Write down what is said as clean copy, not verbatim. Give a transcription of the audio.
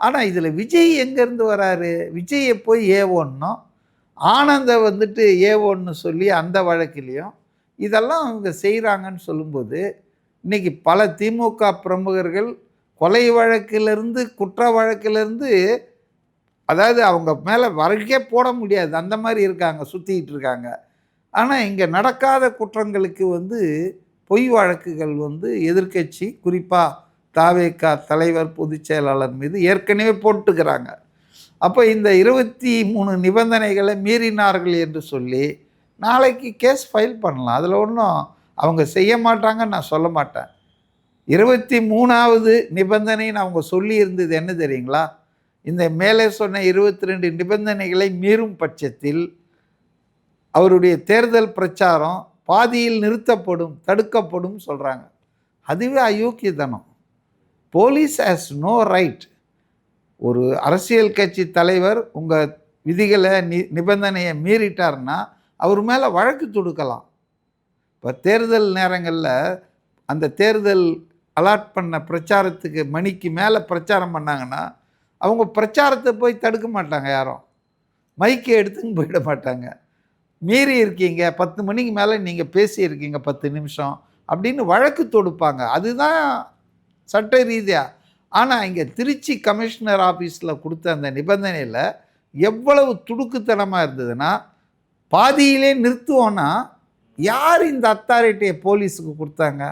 ஆனால் இதில் விஜய் எங்கேருந்து வராரு? விஜயை போய் ஏ1னும் ஆனந்த வந்துட்டு ஏ1ன்னு சொல்லி அந்த வழக்கிலையும் இதெல்லாம் அவங்க செய்கிறாங்கன்னு சொல்லும்போது, இன்னைக்கு பல திமுக பிரமுகர்கள் கொலை வழக்கிலிருந்து குற்ற வழக்கிலிருந்து அதாவது அவங்க மேலே வழக்கே போட முடியாது அந்த மாதிரி இருக்காங்க, சுற்றிக்கிட்டு இருக்காங்க. ஆனால் இங்கே நடக்காத குற்றங்களுக்கு வந்து பொய் வழக்குகள் வந்து எதிர்க்கட்சி குறிப்பாக தாவேகா தலைவர் பொதுச் செயலாளர் மீது ஏற்கனவே போட்டுக்கிறாங்க. அப்போ இந்த 23 நிபந்தனைகளை மீறினார்கள் என்று சொல்லி நாளைக்கு கேஸ் ஃபைல் பண்ணலாம். அதில் ஒன்றும் அவங்க செய்ய மாட்டாங்கன்னு நான் சொல்ல மாட்டேன். 23வது நிபந்தனைன்னு அவங்க சொல்லி இருந்தது என்ன தெரியுங்களா? இந்த மேலே சொன்ன 22 நிபந்தனைகளை மீறும் பட்சத்தில் அவருடைய தேர்தல் பிரச்சாரம் பாதியில் நிறுத்தப்படும், தடுக்கப்படும் சொல்கிறாங்க. அதுவே அயோக்கியத்தனம். Police has no right. ஒரு அரசியல் கட்சி தலைவர் உங்கள் விதிகளை நிபந்தனையை மீறிட்டார்னா அவர் மேலே வழக்கு தொடுக்கலாம். இப்போ தேர்தல் நேரங்களில் அந்த தேர்தல் அலாட் பண்ண பிரச்சாரத்துக்கு மணிக்கு மேலே பிரச்சாரம் பண்ணாங்கன்னா அவங்க பிரச்சாரத்தை போய் தடுக்க மாட்டாங்க, யாரும் மைக்கை எடுத்துன்னு போயிட மாட்டாங்க. மீறி இருக்கீங்க, 10 மணிக்கு மேலே நீங்கள் பேசியிருக்கீங்க 10 நிமிஷம் அப்படின்னு வழக்கு தொடுப்பாங்க. அதுதான் சட்ட ரீதியாக. ஆனால் இங்கே திருச்சி கமிஷனர் ஆஃபீஸில் கொடுத்த அந்த நிபந்தனையில் எவ்வளவு துடுக்குத்தனமாக இருந்ததுன்னா, பாதியிலே நிறுத்துவோன்னா யார் இந்த அத்தாரிட்டியை போலீஸுக்கு கொடுத்தாங்க?